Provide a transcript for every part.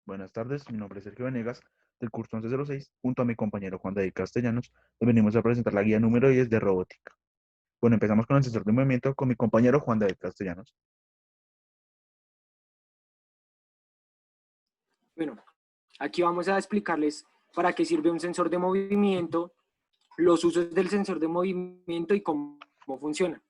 Buenas tardes, mi nombre es Sergio Venegas, del curso 1106, junto a mi compañero Juan David Castellanos, le venimos a presentar la guía número 10 de robótica. Bueno, empezamos con el sensor de movimiento con mi compañero Juan David Castellanos. Bueno, aquí vamos a explicarles para qué sirve un sensor de movimiento, los usos del sensor de movimiento y cómo funciona.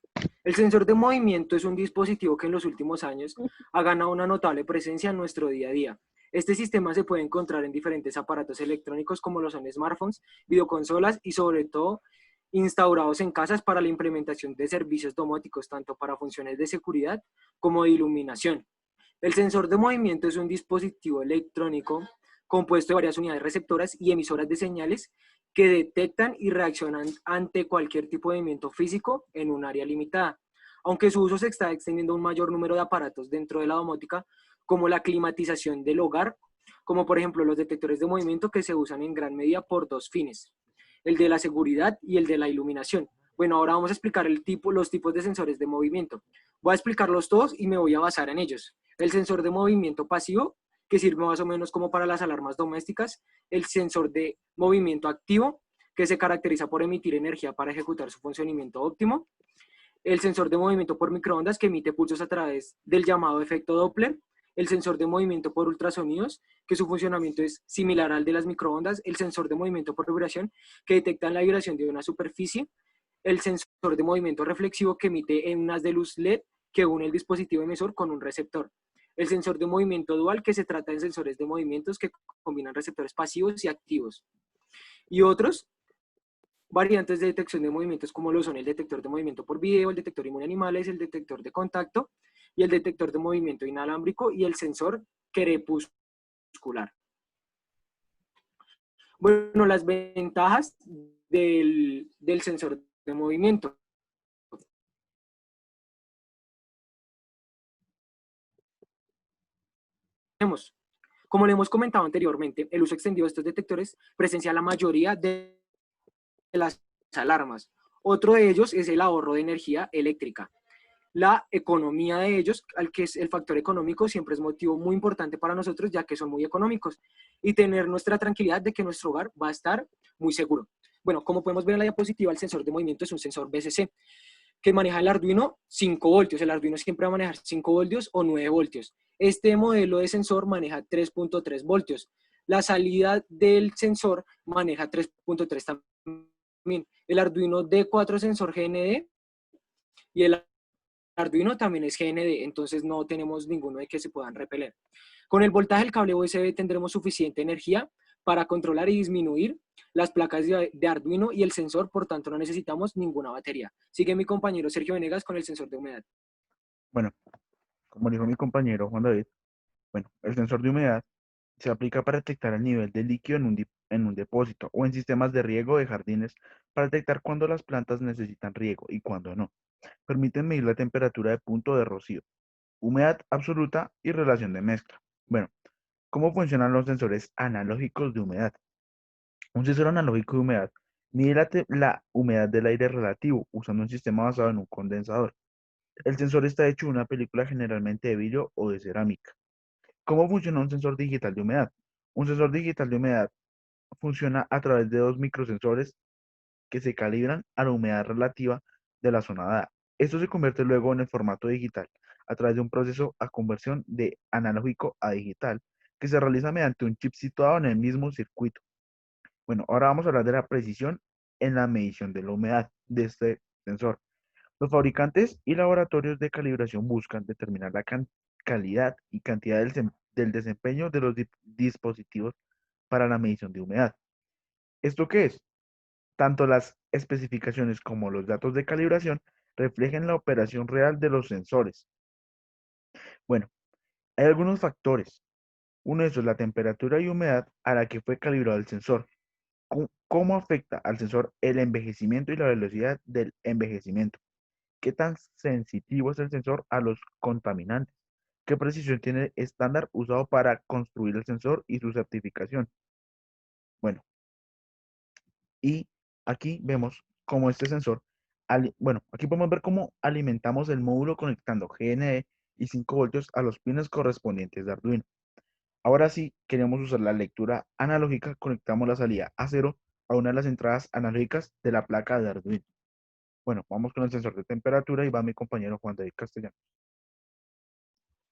El sensor de movimiento es un dispositivo que en los últimos años ha ganado una notable presencia en nuestro día a día. Este sistema se puede encontrar en diferentes aparatos electrónicos como lo son smartphones, videoconsolas y sobre todo instaurados en casas para la implementación de servicios domóticos, tanto para funciones de seguridad como de iluminación. El sensor de movimiento es un dispositivo electrónico compuesto de varias unidades receptoras y emisoras de señales que detectan y reaccionan ante cualquier tipo de movimiento físico en un área limitada. Aunque su uso se está extendiendo a un mayor número de aparatos dentro de la domótica, como la climatización del hogar, como por ejemplo los detectores de movimiento que se usan en gran medida por dos fines, el de la seguridad y el de la iluminación. Bueno, ahora vamos a explicar los tipos de sensores de movimiento. Voy a explicarlos todos y me voy a basar en ellos. El sensor de movimiento pasivo, que sirve más o menos como para las alarmas domésticas. El sensor de movimiento activo, que se caracteriza por emitir energía para ejecutar su funcionamiento óptimo. El sensor de movimiento por microondas, que emite pulsos a través del llamado efecto Doppler. El sensor de movimiento por ultrasonidos, que su funcionamiento es similar al de las microondas. El sensor de movimiento por vibración, que detecta la vibración de una superficie. El sensor de movimiento reflexivo, que emite en unas de luz LED que une el dispositivo emisor con un receptor. El sensor de movimiento dual, que se trata de sensores de movimientos que combinan receptores pasivos y activos. Y otros variantes de detección de movimientos como lo son el detector de movimiento por video, el detector inmune animales, el detector de contacto y el detector de movimiento inalámbrico y el sensor crepuscular. Bueno, las ventajas del sensor de movimiento. Como le hemos comentado anteriormente, el uso extendido de estos detectores presencia la mayoría de las alarmas. Otro de ellos es el ahorro de energía eléctrica. La economía de ellos, al que es el factor económico, siempre es motivo muy importante para nosotros, ya que son muy económicos, y tener nuestra tranquilidad de que nuestro hogar va a estar muy seguro. Bueno, como podemos ver en la diapositiva, el sensor de movimiento es un sensor BCC que maneja el Arduino 5 voltios. El Arduino siempre va a manejar 5 voltios o 9 voltios. Este modelo de sensor maneja 3.3 voltios. La salida del sensor maneja 3.3 también. El Arduino D4 sensor GND y el Arduino también es GND, entonces no tenemos ninguno de que se puedan repeler. Con el voltaje del cable USB tendremos suficiente energía para controlar y disminuir las placas de Arduino y el sensor, por tanto no necesitamos ninguna batería. Sigue mi compañero Sergio Venegas con el sensor de humedad. Bueno, como dijo mi compañero Juan David, el sensor de humedad se aplica para detectar el nivel de líquido en un depósito o en sistemas de riego de jardines para detectar cuándo las plantas necesitan riego y cuándo no. Permiten medir la temperatura de punto de rocío, humedad absoluta y relación de mezcla. Bueno, ¿cómo funcionan los sensores analógicos de humedad? Un sensor analógico de humedad mide la humedad del aire relativo usando un sistema basado en un condensador. El sensor está hecho de una película generalmente de vidrio o de cerámica. ¿Cómo funciona un sensor digital de humedad? Un sensor digital de humedad funciona a través de dos microsensores que se calibran a la humedad relativa de la zona dada. Esto se convierte luego en el formato digital a través de un proceso a conversión de analógico a digital que se realiza mediante un chip situado en el mismo circuito. Bueno, ahora vamos a hablar de la precisión en la medición de la humedad de este sensor. Los fabricantes y laboratorios de calibración buscan determinar la calidad y cantidad del desempeño de los dispositivos para la medición de humedad. ¿Esto qué es? Tanto las especificaciones como los datos de calibración reflejan la operación real de los sensores. Bueno, hay algunos factores. Uno de esos es la temperatura y humedad a la que fue calibrado el sensor. ¿Cómo afecta al sensor el envejecimiento y la velocidad del envejecimiento? ¿Qué tan sensitivo es el sensor a los contaminantes? ¿Qué precisión tiene el estándar usado para construir el sensor y su certificación? Bueno, y aquí vemos cómo este sensor, aquí podemos ver cómo alimentamos el módulo conectando GND y 5 voltios a los pines correspondientes de Arduino. Ahora sí, queremos usar la lectura analógica, conectamos la salida a cero a una de las entradas analógicas de la placa de Arduino. Bueno, vamos con el sensor de temperatura y va mi compañero Juan David Castellano.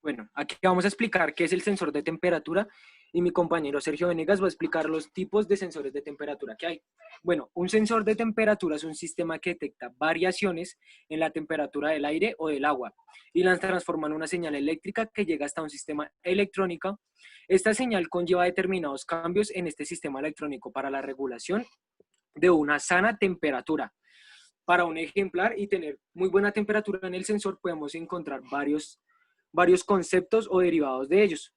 Bueno, aquí vamos a explicar qué es el sensor de temperatura y mi compañero Sergio Venegas va a explicar los tipos de sensores de temperatura que hay. Bueno, un sensor de temperatura es un sistema que detecta variaciones en la temperatura del aire o del agua y las transforma en una señal eléctrica que llega hasta un sistema electrónico. Esta señal conlleva determinados cambios en este sistema electrónico para la regulación de una sana temperatura. Para un ejemplar y tener muy buena temperatura en el sensor podemos encontrar varios conceptos o derivados de ellos.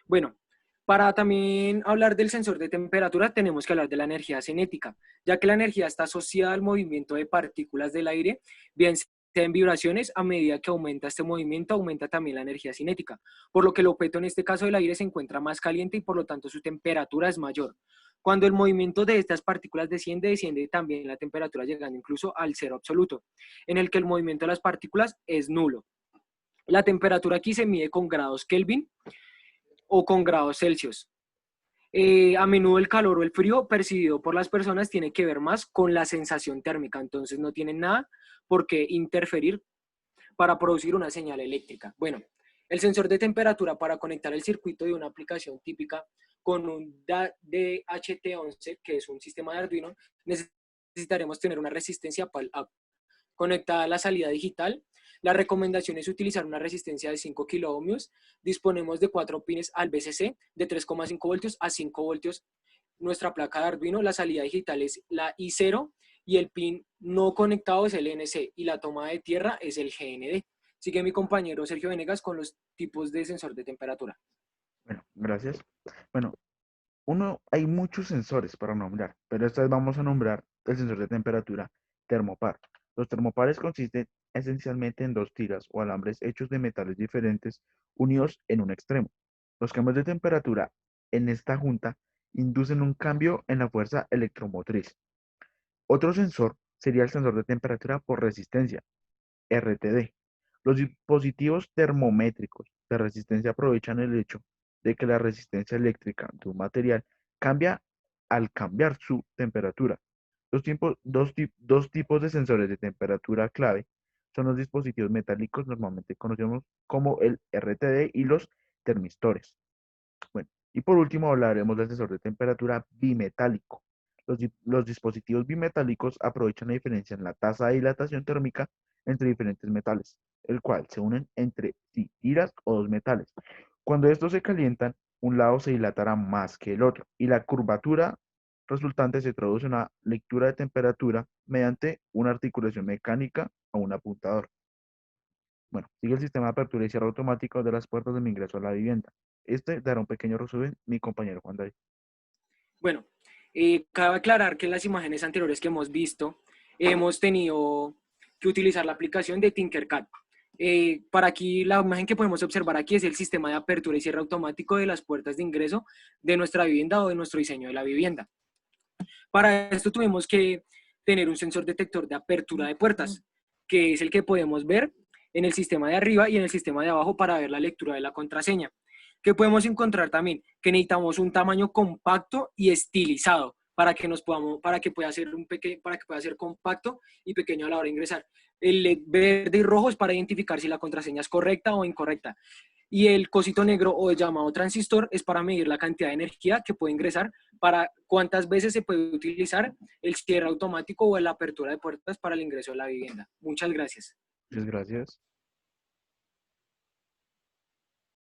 Bueno, para también hablar del sensor de temperatura tenemos que hablar de la energía cinética, ya que la energía está asociada al movimiento de partículas del aire, bien sea en vibraciones, a medida que aumenta este movimiento, aumenta también la energía cinética, por lo que el objeto en este caso del aire se encuentra más caliente y por lo tanto su temperatura es mayor. Cuando el movimiento de estas partículas desciende también la temperatura llegando incluso al cero absoluto, en el que el movimiento de las partículas es nulo. La temperatura aquí se mide con grados Kelvin o con grados Celsius. A menudo el calor o el frío percibido por las personas tiene que ver más con la sensación térmica, entonces no tienen nada por qué interferir para producir una señal eléctrica. Bueno, el sensor de temperatura para conectar el circuito de una aplicación típica con un DHT11, que es un sistema de Arduino, necesitaremos tener una resistencia conectada a la salida digital. La recomendación es utilizar una resistencia de 5 kiloohmios. Disponemos de 4 pines al VCC de 3,5 voltios a 5 voltios. Nuestra placa de Arduino, la salida digital es la I0 y el pin no conectado es el NC y la toma de tierra es el GND. Sigue mi compañero Sergio Venegas con los tipos de sensor de temperatura. Bueno, gracias. Bueno, hay muchos sensores para nombrar, pero esta vez vamos a nombrar el sensor de temperatura termopar. Los termopares consisten esencialmente en dos tiras o alambres hechos de metales diferentes unidos en un extremo. Los cambios de temperatura en esta junta inducen un cambio en la fuerza electromotriz. Otro sensor sería el sensor de temperatura por resistencia, RTD. Los dispositivos termométricos de resistencia aprovechan el hecho de que la resistencia eléctrica de un material cambia al cambiar su temperatura. Dos tipos de sensores de temperatura clave son los dispositivos metálicos, normalmente conocidos como el RTD, y los termistores. Bueno, y por último hablaremos del sensor de temperatura bimetálico. Los dispositivos bimetálicos aprovechan la diferencia en la tasa de dilatación térmica entre diferentes metales, el cual se unen entre sí tiras o dos metales. Cuando estos se calientan, un lado se dilatará más que el otro y la curvatura resultante se traduce en una lectura de temperatura mediante una articulación mecánica o un apuntador. Bueno, sigue el sistema de apertura y cierre automático de las puertas de mi ingreso a la vivienda. Este dará un pequeño resumen mi compañero Juan David. Bueno, cabe aclarar que en las imágenes anteriores que hemos visto, hemos tenido que utilizar la aplicación de Tinkercad. Para aquí, la imagen que podemos observar aquí es el sistema de apertura y cierre automático de las puertas de ingreso de nuestra vivienda o de nuestro diseño de la vivienda. Para esto tuvimos que tener un sensor detector de apertura de puertas, que es el que podemos ver en el sistema de arriba y en el sistema de abajo para ver la lectura de la contraseña. Que podemos encontrar también que necesitamos un tamaño compacto y estilizado para que pueda ser compacto y pequeño a la hora de ingresar. El LED verde y rojo es para identificar si la contraseña es correcta o incorrecta. Y el cosito negro o el llamado transistor es para medir la cantidad de energía que puede ingresar, para cuántas veces se puede utilizar el cierre automático o la apertura de puertas para el ingreso de la vivienda. Muchas gracias. Muchas gracias.